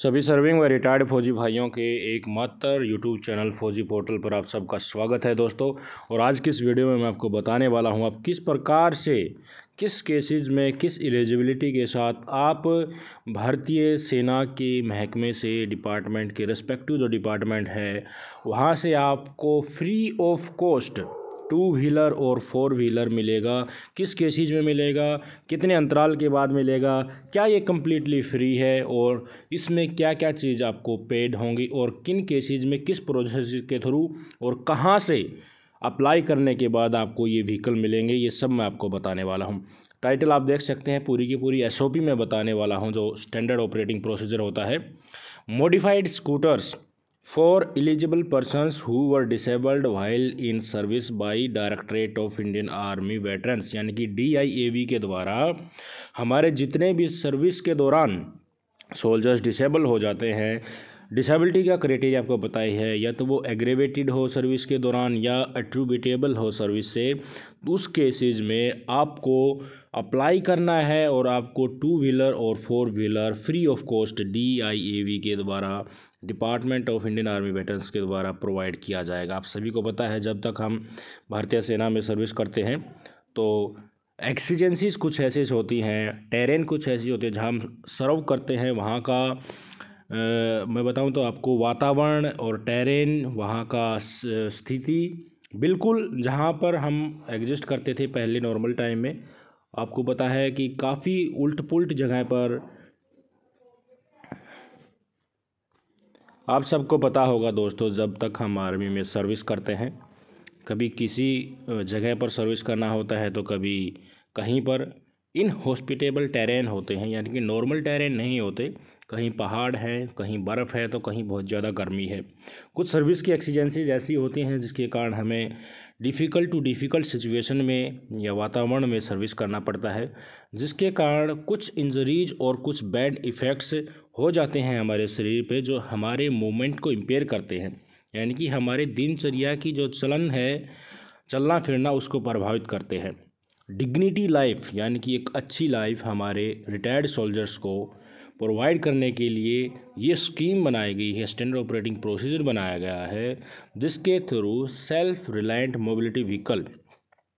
सभी सर्विंग व रिटायर्ड फौजी भाइयों के एकमात्र यूट्यूब चैनल फौजी पोर्टल पर आप सबका स्वागत है दोस्तों। और आज की इस वीडियो में मैं आपको बताने वाला हूं आप किस प्रकार से किस केसेस में किस एलिजिबिलिटी के साथ आप भारतीय सेना के महकमे से डिपार्टमेंट के रेस्पेक्टिव जो डिपार्टमेंट है वहां से आपको फ्री ऑफ कॉस्ट 2 व्हीलर और 4 व्हीलर मिलेगा। किस केसेज में मिलेगा, कितने अंतराल के बाद मिलेगा, क्या ये कम्प्लीटली फ्री है और इसमें क्या क्या चीज़ आपको पेड होंगी और किन केसेज में किस प्रोसेस के थ्रू और कहाँ से अप्लाई करने के बाद आपको ये व्हीकल मिलेंगे, ये सब मैं आपको बताने वाला हूँ। टाइटल आप देख सकते हैं, पूरी की पूरी SOP में बताने वाला हूँ जो स्टैंडर्ड ऑपरेटिंग प्रोसीजर होता है। Modified scooters for eligible persons who were disabled while in service by directorate of Indian army veterans यानी कि DIAV के द्वारा हमारे जितने भी सर्विस के दौरान सोल्जर्स डिसेबल हो जाते हैं। डिसेबिलिटी का क्राइटेरिया आपको पता ही है, या तो वो एग्रेवेटेड हो सर्विस के दौरान या एट्रीब्यूटेबल हो सर्विस से, उस केसेस में आपको अप्लाई करना है और आपको 2 व्हीलर और 4 wheeler free of cost DIAV के द्वारा department of Indian army veterans के द्वारा प्रोवाइड किया जाएगा। आप सभी को पता है जब तक हम भारतीय सेना में सर्विस करते हैं तो एक्सीजेंसीज कुछ ऐसी होती हैं, टेरेन कुछ ऐसी होती है जहाँ हम सर्व करते हैं। वहाँ का मैं बताऊं तो आपको वातावरण और टेरेन वहाँ का स्थिति बिल्कुल जहाँ पर हम एग्जिस्ट करते थे पहले नॉर्मल टाइम में, आपको पता है कि काफ़ी उल्ट पुल्ट जगह पर आप सबको पता होगा दोस्तों, जब तक हम आर्मी में सर्विस करते हैं कभी किसी जगह पर सर्विस करना होता है तो कभी कहीं पर इनहॉस्पिटेबल टेरेन होते हैं, यानी कि नॉर्मल टेरेन नहीं होते। कहीं पहाड़ है, कहीं बर्फ़ है, तो कहीं बहुत ज़्यादा गर्मी है। कुछ सर्विस की एक्सीजेंसीज ऐसी होती हैं जिसके कारण हमें डिफ़िकल्ट सिचुएशन में या वातावरण में सर्विस करना पड़ता है, जिसके कारण कुछ इंजरीज और कुछ बैड इफ़ेक्ट्स हो जाते हैं हमारे शरीर पे, जो हमारे मूवमेंट को इम्पेयर करते हैं, यानी कि हमारे दिनचर्या की जो चलन है, चलना फिरना, उसको प्रभावित करते हैं। डिग्निटी लाइफ यानी कि एक अच्छी लाइफ हमारे रिटायर्ड सोल्जर्स को प्रोवाइड करने के लिए ये स्कीम बनाई गई है, स्टैंडर्ड ऑपरेटिंग प्रोसीजर बनाया गया है, जिसके through self reliant mobility vehicle,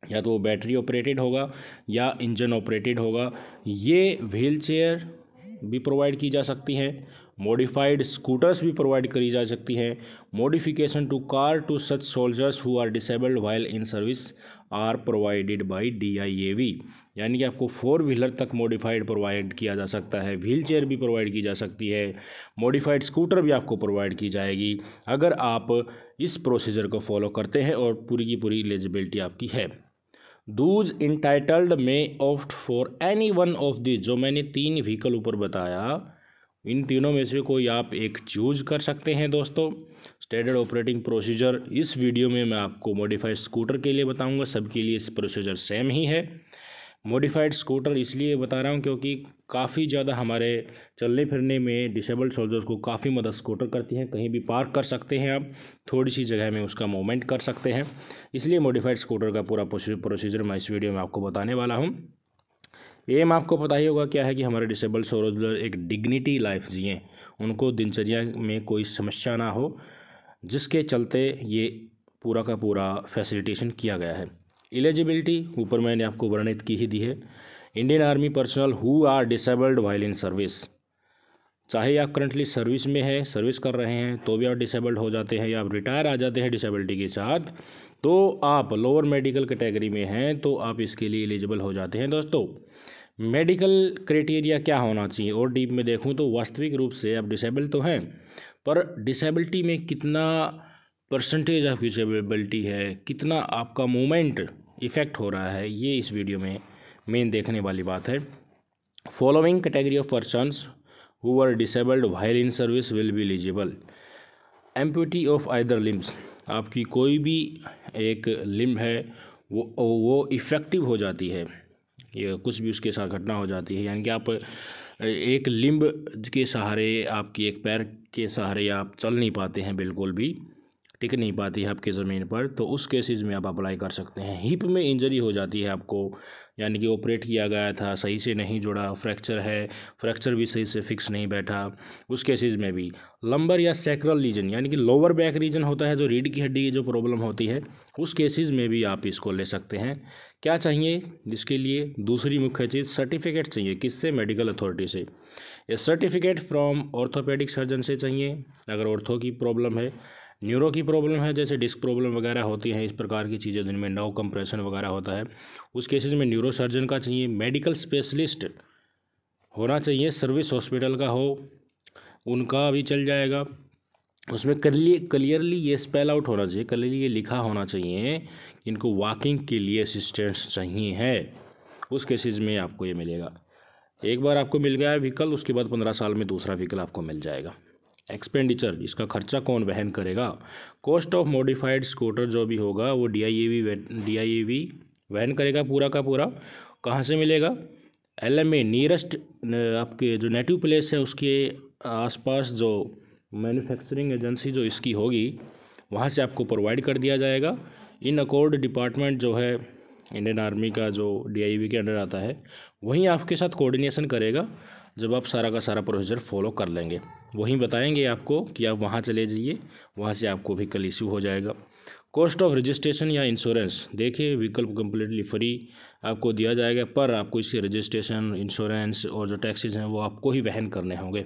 या तो वो बैटरी ऑपरेटेड होगा या इंजन ऑपरेटेड होगा, ये व्हील चेयर भी प्रोवाइड की जा सकती हैं, मॉडिफाइड स्कूटर्स भी प्रोवाइड करी जा सकती हैं। Modification to car to such soldiers who are disabled while in service are provided by DIAV, यानी कि आपको 4 व्हीलर तक मॉडिफाइड प्रोवाइड किया जा सकता है, व्हील चेयर भी प्रोवाइड की जा सकती है, मॉडिफाइड स्कूटर भी आपको प्रोवाइड की जाएगी अगर आप इस प्रोसीजर को फॉलो करते हैं और पूरी की पूरी एलिजिबिलिटी आपकी है। दूज इंटाइटल्ड में opt for any one of the, जो मैंने 3 व्हीकल ऊपर बताया, इन तीनों में से कोई आप एक चूज कर सकते हैं दोस्तों। स्टैंडर्ड ऑपरेटिंग प्रोसीजर इस वीडियो में मैं आपको मॉडिफाइड स्कूटर के लिए बताऊंगा, सबके लिए इस प्रोसीजर सेम ही है। मॉडिफाइड स्कूटर इसलिए बता रहा हूं क्योंकि काफ़ी ज़्यादा हमारे चलने फिरने में डिसेबल्ड सोल्जर्स को काफ़ी मदद स्कूटर करती है। कहीं भी पार्क कर सकते हैं आप, थोड़ी सी जगह में उसका मूवमेंट कर सकते हैं, इसलिए मॉडिफाइड स्कूटर का पूरा प्रोसीजर मैं इस वीडियो में आपको बताने वाला हूँ। एम आपको पता ही होगा क्या है कि हमारे डिसेबल्ड सोल्जर एक डिग्निटी लाइफ जिएँ, उनको दिनचर्या में कोई समस्या ना हो, जिसके चलते ये पूरा का पूरा फैसिलिटेशन किया गया है। एलिजिबिलिटी ऊपर मैंने आपको वर्णित की ही दी है। Indian army personnel who are disabled while in service, चाहे आप करंटली सर्विस में है, सर्विस कर रहे हैं तो भी आप डिसेबल्ड हो जाते हैं, या आप रिटायर आ जाते हैं डिसेबिलिटी के साथ, तो आप लोअर मेडिकल कैटेगरी में हैं तो आप इसके लिए एलिजिबल हो जाते हैं। दोस्तों, मेडिकल क्राइटेरिया क्या होना चाहिए और डीप में देखूं तो वास्तविक रूप से आप डिसेबल तो हैं, पर डिसेबिलिटी में कितना परसेंटेज ऑफ डिसेबिलिटी है, कितना आपका मूवमेंट इफ़ेक्ट हो रहा है, ये इस वीडियो में मेन देखने वाली बात है। Following category of persons who are disabled while in service will be eligible. Amputee of either limbs, आपकी कोई भी एक लिम्ब है वो इफ़ेक्टिव हो जाती है, ये कुछ भी उसके साथ घटना हो जाती है, यानी कि आप एक लिम्ब के सहारे, आपकी एक पैर के सहारे आप चल नहीं पाते हैं, बिल्कुल भी टिक नहीं पाती है आपकी ज़मीन पर, तो उस केसेस में आप अप्लाई कर सकते हैं। हिप में इंजरी हो जाती है आपको, यानी कि ऑपरेट किया गया था, सही से नहीं जुड़ा, फ्रैक्चर है, फ्रैक्चर भी सही से फिक्स नहीं बैठा, उस केसेस में भी लंबर या सैक्रल रीजन यानी कि लोअर बैक रीजन होता है जो रीढ़ की हड्डी की जो प्रॉब्लम होती है, उस केसेस में भी आप इसको ले सकते हैं। क्या चाहिए जिसके लिए? दूसरी मुख्य चीज़ सर्टिफिकेट चाहिए। किससे? मेडिकल अथॉरिटी से। ये सर्टिफिकेट फ्रॉम ऑर्थोपेडिक सर्जन से चाहिए अगर ऑर्थो की प्रॉब्लम है। न्यूरो की प्रॉब्लम है जैसे डिस्क प्रॉब्लम वगैरह होती हैं, इस प्रकार की चीज़ें जिनमें नर्व कंप्रेशन वगैरह होता है, उस केसेस में न्यूरो सर्जन का चाहिए। मेडिकल स्पेशलिस्ट होना चाहिए, सर्विस हॉस्पिटल का हो उनका भी चल जाएगा। उसमें क्लियरली ये स्पेल आउट होना चाहिए, क्लियरली ये लिखा होना चाहिए कि इनको वॉकिंग के लिए असिस्टेंस चाहिए है, उस केसेस में आपको ये मिलेगा। एक बार आपको मिल गया है व्हीकल, उसके बाद 15 साल में दूसरा व्हीकल आपको मिल जाएगा। एक्सपेंडिचर, इसका खर्चा कौन वहन करेगा? कॉस्ट ऑफ मॉडिफाइड स्कूटर जो भी होगा वो DIAV वहन करेगा पूरा का पूरा। कहाँ से मिलेगा? LMA नियरेस्ट आपके जो नेटिव प्लेस है उसके आसपास जो मैन्युफैक्चरिंग एजेंसी जो इसकी होगी वहाँ से आपको प्रोवाइड कर दिया जाएगा। इन अकॉर्ड डिपार्टमेंट जो है इंडियन आर्मी का जो DIAV के अंडर आता है वहीं आपके साथ कोऑर्डिनेशन करेगा। जब आप सारा का सारा प्रोसीजर फॉलो कर लेंगे वहीं बताएंगे आपको कि आप वहाँ चले जाइए, वहाँ से आपको व्हीकल इशू हो जाएगा। कॉस्ट ऑफ रजिस्ट्रेशन या इंश्योरेंस, देखिए व्हीकल कम्प्लीटली फ्री आपको दिया जाएगा, पर आपको इसके रजिस्ट्रेशन, इंश्योरेंस और जो टैक्सेस हैं वो आपको ही वहन करने होंगे।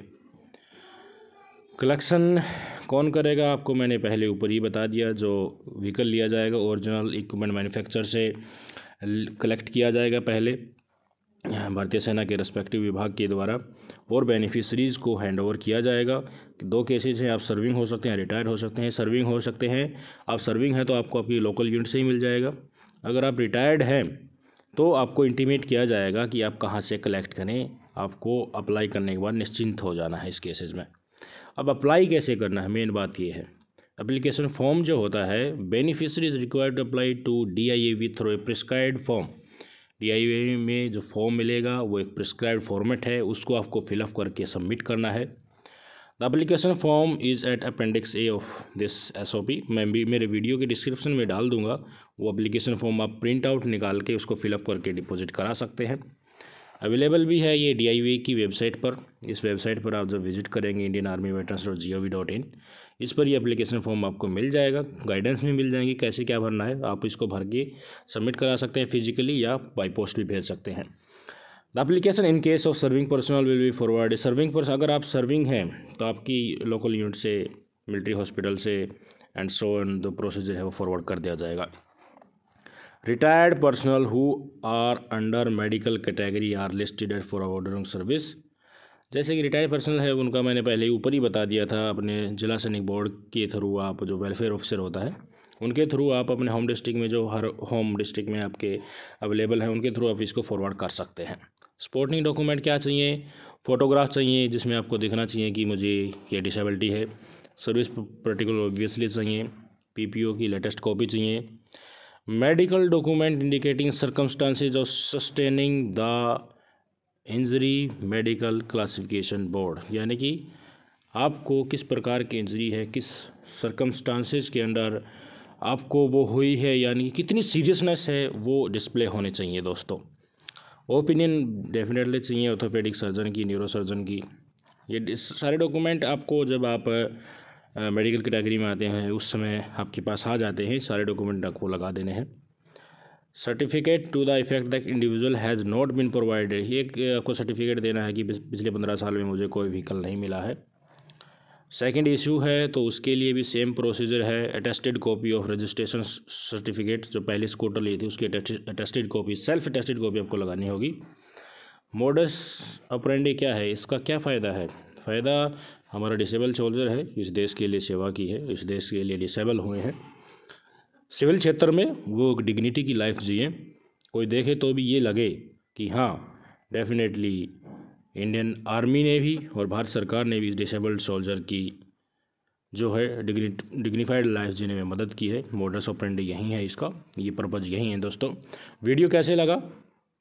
कलेक्शन कौन करेगा? आपको मैंने पहले ऊपर ही बता दिया। जो व्हीकल लिया जाएगा ओरिजिनल इक्विपमेंट मैन्युफैक्चर से कलेक्ट किया जाएगा पहले भारतीय सेना के रेस्पेक्टिव विभाग के द्वारा, और बेनिफिशरीज़ को हैंडओवर किया जाएगा। 2 केसेज हैं, आप सर्विंग हो सकते हैं, रिटायर हो सकते हैं। सर्विंग हो सकते हैं, आप सर्विंग हैं तो आपको आपकी लोकल यूनिट से ही मिल जाएगा। अगर आप रिटायर्ड हैं तो आपको इंटीमेट किया जाएगा कि आप कहाँ से कलेक्ट करें, आपको अप्लाई करने के बाद निश्चिंत हो जाना है इस केसेज में। अब अप्लाई कैसे करना है, मेन बात ये है। एप्लीकेशन फॉर्म जो होता है, beneficiary is required to apply to DIAV through a prescribed form. DIAV में जो फॉर्म मिलेगा वो एक प्रिस्क्राइब्ड फॉर्मेट है, उसको आपको फिलअप करके सबमिट करना है। The application form is at appendix A of this SOP। मैं भी मेरे वीडियो के डिस्क्रिप्शन में डाल दूंगा, वो एप्लीकेशन फॉर्म आप प्रिंट आउट निकाल के उसको फिलअप करके डिपॉजिट करा सकते हैं। अवेलेबल भी है ये DIAV की वेबसाइट पर। इस वेबसाइट पर आप जब विजिट करेंगे indianarmyveterans.gov.in, इस पर ये एप्लीकेशन फॉर्म आपको मिल जाएगा, गाइडेंस भी मिल जाएंगी कैसे क्या भरना है। आप इसको भर के सबमिट करा सकते हैं फिजिकली या बाई पोस्ट भी भेज सकते हैं। The application in case of serving personnel will be forward. Serving person, अगर आप सर्विंग हैं तो आपकी लोकल यूनिट से, मिलिट्री हॉस्पिटल से and so on the procedure है वो फॉरवर्ड कर दिया जाएगा। Retired personnel who are under medical category are listed at for ordering service. जैसे कि रिटायर्ड पर्सनल है उनका मैंने पहले ऊपर ही बता दिया था, अपने जिला सैनिक बोर्ड के थ्रू आप जो वेलफेयर ऑफिसर होता है उनके थ्रू आप अपने होम डिस्ट्रिक्ट में, जो हर होम डिस्ट्रिक्ट में आपके अवेलेबल है उनके थ्रू आप इसको फॉरवर्ड कर सकते हैं। सपोर्टिंग डॉक्यूमेंट क्या चाहिए? फ़ोटोग्राफ चाहिए जिसमें आपको दिखना चाहिए कि मुझे ये डिसेबिलिटी है। सर्विस पर्टिकुलर ऑब्वियसली चाहिए। PPO की लेटेस्ट कॉपी चाहिए। Medical document indicating circumstances of sustaining the injury medical classification board, यानी कि आपको किस प्रकार की इंजरी है, किस सर्कमस्टांसेज के अंडर आपको वो हुई है, यानी कि कितनी सीरियसनेस है, वो डिस्प्ले होने चाहिए दोस्तों। ओपिनियन डेफिनेटली चाहिए ऑर्थोपेडिक सर्जन की, न्यूरो सर्जन की। ये सारे डॉक्यूमेंट आपको जब आप मेडिकल कैटेगरी में आते हैं उस समय आपके पास आ जाते हैं, सारे डॉक्यूमेंट आपको लगा देने हैं। Certificate to the effect that individual has not been provided, एक आपको सर्टिफिकेट देना है कि पिछले 15 साल में मुझे कोई व्हीकल नहीं मिला है। सेकंड इशू है तो उसके लिए भी सेम प्रोसीजर है। Attested copy of registration certificate, जो पहले स्कूटर ली थी उसकी attested copy, self attested copy आपको लगानी होगी। मोडस ऑपरेंडी क्या है, इसका क्या फ़ायदा है? फ़ायदा हमारा डिसेबल सोल्जर है, इस देश के लिए सेवा की है, इस देश के लिए डिसेबल हुए हैं, सिविल क्षेत्र में वो डिग्निटी की लाइफ जिए। कोई देखे तो भी ये लगे कि हाँ डेफिनेटली इंडियन आर्मी ने भी और भारत सरकार ने भी डिसेबल्ड सोल्जर की जो है डिग्निफाइड लाइफ जीने में मदद की है। मोडस ऑपरेंडी यही है, इसका ये पर्पज़ यही है दोस्तों। वीडियो कैसे लगा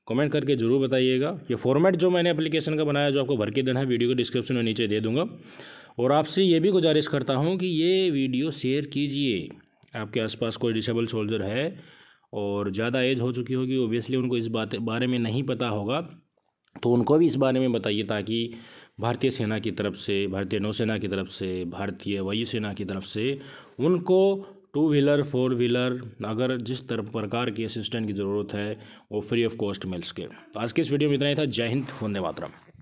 कमेंट करके ज़रूर बताइएगा। ये फॉर्मेट जो मैंने एप्लीकेशन का बनाया जो आपको भर के देना है, वीडियो के डिस्क्रिप्शन में नीचे दे दूंगा। और आपसे ये भी गुजारिश करता हूँ कि ये वीडियो शेयर कीजिए, आपके आसपास कोई डिसेबल सोल्जर है और ज़्यादा एज हो चुकी होगी, ओबियसली उनको इस बारे में नहीं पता होगा, तो उनको भी इस बारे में बताइए ताकि भारतीय सेना की तरफ से, भारतीय नौसेना की तरफ से, भारतीय वायुसेना की तरफ से उनको 2 व्हीलर 4 व्हीलर अगर जिस तरह प्रकार की असिस्टेंट की ज़रूरत है वो फ्री ऑफ कॉस्ट मिल सके। आज के इस वीडियो में इतना ही था। जय हिंद, वंदे मातरम।